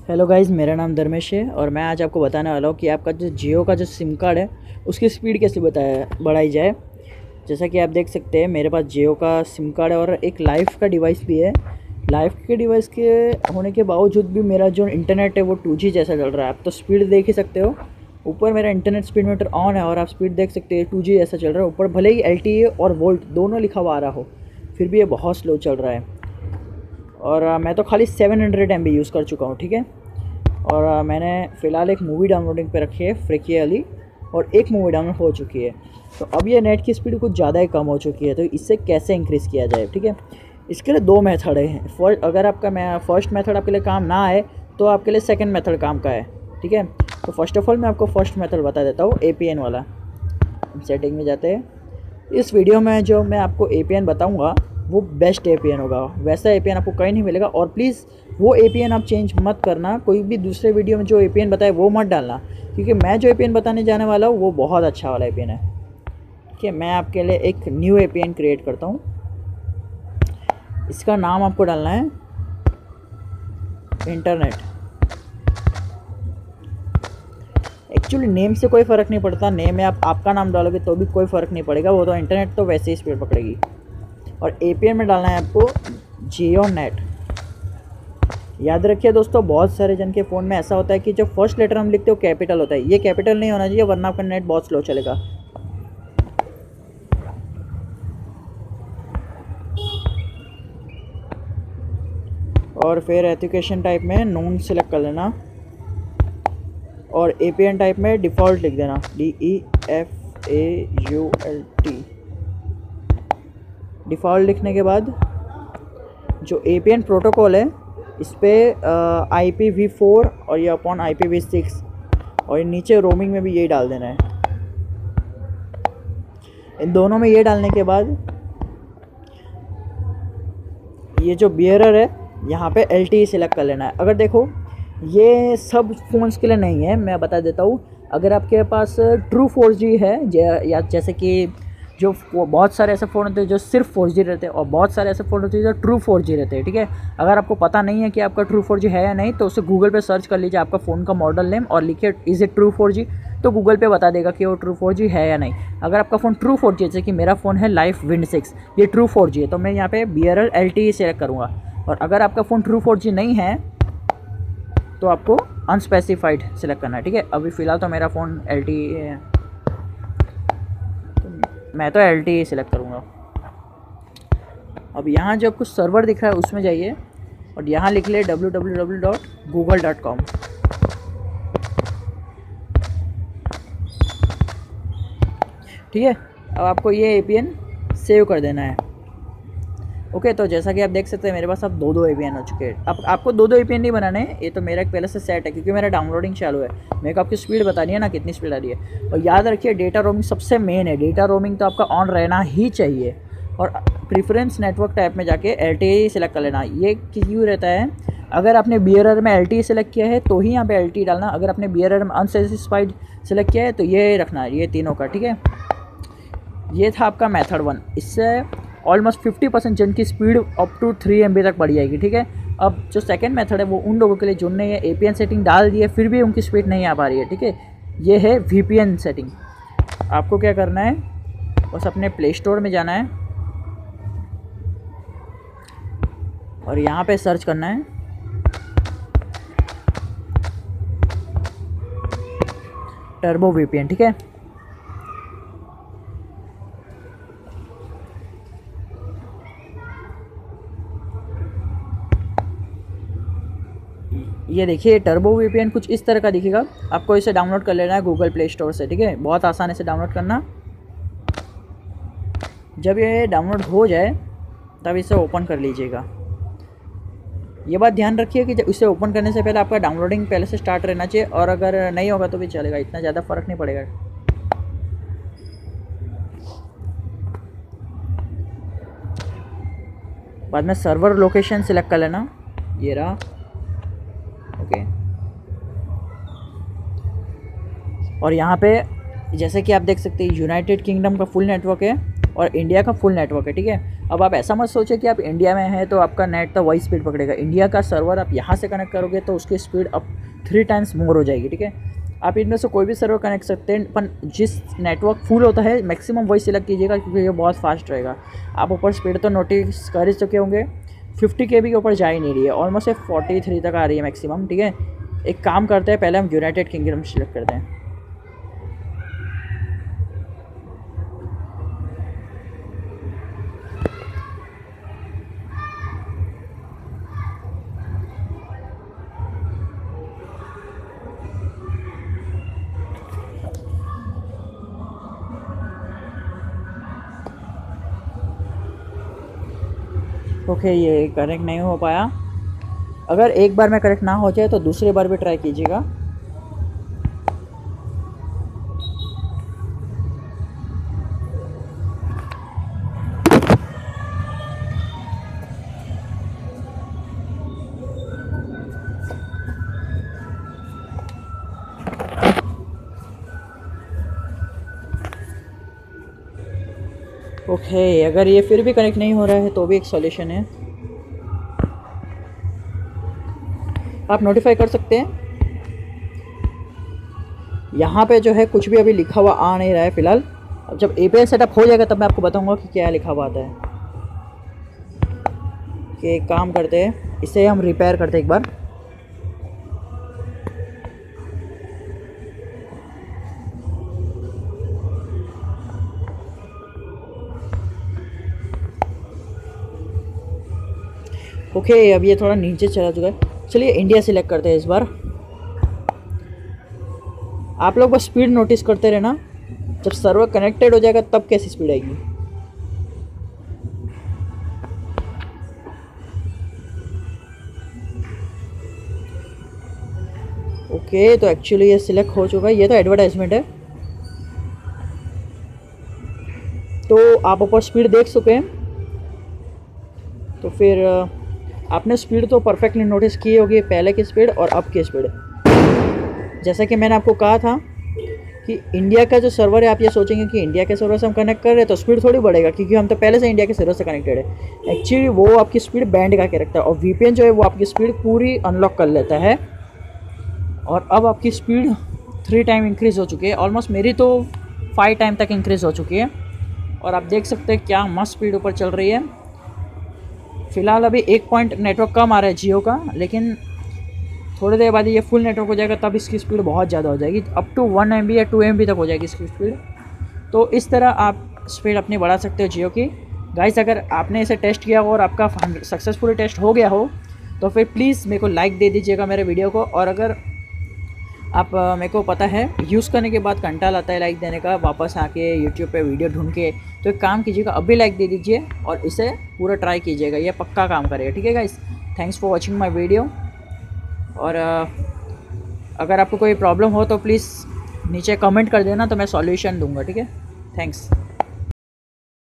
Hello guys, मेरा नाम धर्मेश है और मैं आज आपको बताने वाला हूँ कि आपका जो जियो का जो सिम कार्ड है उसकी स्पीड कैसे बढ़ाई जाए। जैसा कि आप देख सकते हैं मेरे पास जियो का सिम कार्ड है और एक लाइफ का डिवाइस भी है। लाइफ के डिवाइस के होने के बावजूद भी मेरा जो इंटरनेट है वो 2G जैसा चल रहा है। आप तो स्पीड देख ही सकते हो, ऊपर मेरा इंटरनेट स्पीड मीटर ऑन है और आप स्पीड देख सकते हैं 2G जैसा चल रहा है। ऊपर भले ही LTE और वोल्ट दोनों लिखा हुआ आ रहा हो, फिर भी ये बहुत स्लो चल रहा है। और मैं तो खाली 700 MB यूज़ कर चुका हूँ, ठीक है। और मैंने फ़िलहाल एक मूवी डाउनलोडिंग पे रखी है, फ्रिकी वाली, और एक मूवी डाउनलोड हो चुकी है। तो अब ये नेट की स्पीड कुछ ज़्यादा ही कम हो चुकी है, तो इससे कैसे इंक्रीज़ किया जाए, ठीक है। इसके लिए दो मेथड हैं। अगर आपका फर्स्ट मेथड आपके लिए काम ना आए तो आपके लिए सेकंड मेथड काम का है, ठीक है। तो फर्स्ट ऑफ ऑल मैं आपको फर्स्ट मेथड बता देता हूँ, APN वाला। सेटिंग में जाते हैं। इस वीडियो में जो मैं आपको APN बताऊँगा वो बेस्ट APN होगा, वैसा APN आपको कहीं नहीं मिलेगा। और प्लीज़ वो APN आप चेंज मत करना, कोई भी दूसरे वीडियो में जो APN बताए वो मत डालना, क्योंकि मैं जो APN बताने जाने वाला हूँ वो बहुत अच्छा वाला APN है, ठीक है। मैं आपके लिए एक न्यू APN क्रिएट करता हूँ। इसका नाम आपको डालना है इंटरनेट। एक्चुअली नेम से कोई फ़र्क नहीं पड़ता, नेम में आप आपका नाम डालोगे तो भी कोई फ़र्क नहीं पड़ेगा, वो तो इंटरनेट तो वैसे ही स्पीड पकड़ेगी। और APN में डालना है आपको जियो नेट। याद रखिए दोस्तों, बहुत सारे जन के फ़ोन में ऐसा होता है कि जो फर्स्ट लेटर हम लिखते हो कैपिटल होता है, ये कैपिटल नहीं होना चाहिए, वरना आपका नेट बहुत स्लो चलेगा। और फिर एजुकेशन टाइप में नोन सेलेक्ट कर लेना और APN टाइप में डिफ़ॉल्ट लिख देना, DEFAULT। डिफ़ॉल्ट लिखने के बाद जो APN प्रोटोकॉल है इस पर IPv4 और ये अपॉन IPv6, और नीचे रोमिंग में भी यही डाल देना है। इन दोनों में ये डालने के बाद ये जो बियरर है यहाँ पे LTE सेलेक्ट कर लेना है। अगर देखो ये सब फ़ोन्स के लिए नहीं है, मैं बता देता हूँ। अगर आपके पास ट्रू 4G है, या जैसे कि जो बहुत सारे ऐसे फ़ोन होते हैं जो सिर्फ 4G रहते हैं, और बहुत सारे ऐसे फ़ोन होते हैं जो ट्रू 4G रहते हैं, ठीक है। अगर आपको पता नहीं है कि आपका ट्रू 4G है या नहीं, तो उसे गूगल पे सर्च कर लीजिए आपका फ़ोन का मॉडल नेम और लिखिए इज़ इट ट्रू 4G, तो गूगल पे बता देगा कि वो ट्रू 4G है या नहीं। अगर आपका फ़ोन ट्रू 4G, जैसे कि मेरा फ़ोन है लाइफ विंड 6, ये ट्रू 4G है, तो मैं यहाँ पे BRL LTE सेलेक्ट करूँगा। और अगर आपका फ़ोन ट्रू 4G नहीं है तो आपको अनस्पेसिफाइड सेलेक्ट करना है, ठीक है। अभी फ़िलहाल तो मेरा फ़ोन LTE है, तो मैं तो LTE सेलेक्ट करूँगा। अब यहाँ जो कुछ सर्वर दिख रहा है उसमें जाइए और यहाँ लिख ले www.google.com। ठीक है, अब आपको ये APN सेव कर देना है। ओके, तो जैसा कि आप देख सकते हैं मेरे पास अब दो APN हो चुके हैं। अब आपको दो APN नहीं बनाने हैं, ये तो मेरा एक पहले से सेट है, क्योंकि मेरा डाउनलोडिंग चालू है। मेरे को आपकी स्पीड बतानी है ना, कितनी स्पीड आ रही है। और याद रखिए डेटा रोमिंग सबसे मेन है, डेटा रोमिंग तो आपका ऑन रहना ही चाहिए। और प्रीफरेंस नेटवर्क टाइप में जाके LTE सेलेक्ट कर लेना। ये क्यों रहता है, अगर आपने BRR में LTE सेलेक्ट किया है तो ही यहाँ पे LTE डालना, अगर आपने BRR में अनसेटिस्फाइड सेलेक्ट किया है तो ये रखना है, ये तीनों का, ठीक है। ये था आपका मेथड 1। इससे ऑलमोस्ट 50% जन की स्पीड अप टू 3 MB तक बढ़ जाएगी, ठीक है। अब जो सेकंड मेथड है वो उन लोगों के लिए जिनने ये APN सेटिंग डाल दी है फिर भी उनकी स्पीड नहीं आ पा रही है, ठीक है। ये है VPN सेटिंग। आपको क्या करना है, बस अपने प्ले स्टोर में जाना है और यहाँ पे सर्च करना है टर्बो VPN, ठीक है। ये देखिए टर्बो VPN कुछ इस तरह का दिखेगा। आपको इसे डाउनलोड कर लेना है गूगल प्ले स्टोर से, ठीक है। बहुत आसानी से डाउनलोड करना। जब ये डाउनलोड हो जाए तब इसे ओपन कर लीजिएगा। ये बात ध्यान रखिए कि जब इसे ओपन करने से पहले आपका डाउनलोडिंग पहले से स्टार्ट रहना चाहिए, और अगर नहीं होगा तो भी चलेगा, इतना ज़्यादा फ़र्क नहीं पड़ेगा। बाद में सर्वर लोकेशन सिलेक्ट कर लेना, ये रहा, ओके। और यहाँ पे जैसे कि आप देख सकते हैं यूनाइटेड किंगडम का फुल नेटवर्क है, और इंडिया का फुल नेटवर्क है, ठीक है। अब आप ऐसा मत सोचें कि आप इंडिया में हैं तो आपका नेट तो वही स्पीड पकड़ेगा। इंडिया का सर्वर आप यहाँ से कनेक्ट करोगे तो उसकी स्पीड अब 3 टाइम्स मोर हो जाएगी, ठीक है। आप इनमें से कोई भी सर्वर कनेक्ट सकते हैं, पर जिस नेटवर्क फुल होता है मैक्सिमम वही सिलेक्ट कीजिएगा क्योंकि ये बहुत फास्ट रहेगा। आप ऊपर स्पीड तो नोटिस कर ही चुके होंगे, 50 KB के ऊपर जा ही नहीं रही है, ऑलमोस्ट 43 तक आ रही है मैक्सिमम, ठीक है। एक काम करते हैं, पहले हम यूनाइटेड किंगडम सिलेक्ट करते हैं। ओके, ये कनेक्ट नहीं हो पाया। अगर एक बार में कनेक्ट ना हो जाए तो दूसरी बार भी ट्राई कीजिएगा। ओके, अगर ये फिर भी कनेक्ट नहीं हो रहा है तो भी एक सॉल्यूशन है, आप नोटिफाई कर सकते हैं। यहाँ पे जो है कुछ भी अभी लिखा हुआ आ नहीं रहा है फ़िलहाल। अब जब API सेटअप हो जाएगा तब मैं आपको बताऊंगा कि क्या लिखा हुआ आता है। कि एक काम करते हैं, इसे हम रिपेयर करते हैं एक बार। ओके, अब ये थोड़ा नीचे चला चुका है। चलिए इंडिया सिलेक्ट करते हैं इस बार। आप लोग बस स्पीड नोटिस करते रहना, जब सर्वर कनेक्टेड हो जाएगा तब कैसी स्पीड आएगी। ओके, तो एक्चुअली ये सिलेक्ट हो चुका है, ये तो एडवर्टाइजमेंट है। तो आप ऊपर स्पीड देख चुके हैं, तो फिर आपने स्पीड तो परफेक्टली नोटिस की होगी, पहले की स्पीड और अब की स्पीड। जैसा कि मैंने आपको कहा था कि इंडिया का जो सर्वर है, आप ये सोचेंगे कि इंडिया के सर्वर से हम कनेक्ट कर रहे हैं तो स्पीड थोड़ी बढ़ेगा, क्योंकि हम तो पहले से इंडिया के सर्वर से कनेक्टेड है। एक्चुअली वो आपकी स्पीड बैंड का के रखता है और VPN जो है वो आपकी स्पीड पूरी अनलॉक कर लेता है। और अब आपकी स्पीड 3 टाइम इंक्रीज़ हो चुकी है, ऑलमोस्ट मेरी तो 5 टाइम तक इंक्रीज़ हो चुकी है। और आप देख सकते हैं क्या मस्त स्पीड ऊपर चल रही है। फ़िलहाल अभी 1 पॉइंट नेटवर्क कम आ रहा है जियो का, लेकिन थोड़ी देर बाद ये फुल नेटवर्क हो जाएगा तब इसकी स्पीड बहुत ज़्यादा हो जाएगी, अप टू 1 MB या 2 MB तक हो जाएगी इसकी स्पीड। तो इस तरह आप स्पीड अपनी बढ़ा सकते हो जियो की। गाइस, अगर आपने इसे टेस्ट किया हो और आपका सक्सेसफुली टेस्ट हो गया हो तो फिर प्लीज़ मेरे को लाइक दे दीजिएगा मेरे वीडियो को। और अगर आप मेरे को पता है यूज़ करने के बाद कंटाल आता है लाइक देने का, वापस आके यूट्यूब पे वीडियो ढूंढ के, तो एक काम कीजिएगा, अभी लाइक दे दीजिए और इसे पूरा ट्राई कीजिएगा, ये पक्का काम करेगा, ठीक है guys. Thanks for watching my video. और अगर आपको कोई प्रॉब्लम हो तो प्लीज़ नीचे कमेंट कर देना, तो मैं सॉल्यूशन दूंगा, ठीक है। थैंक्स।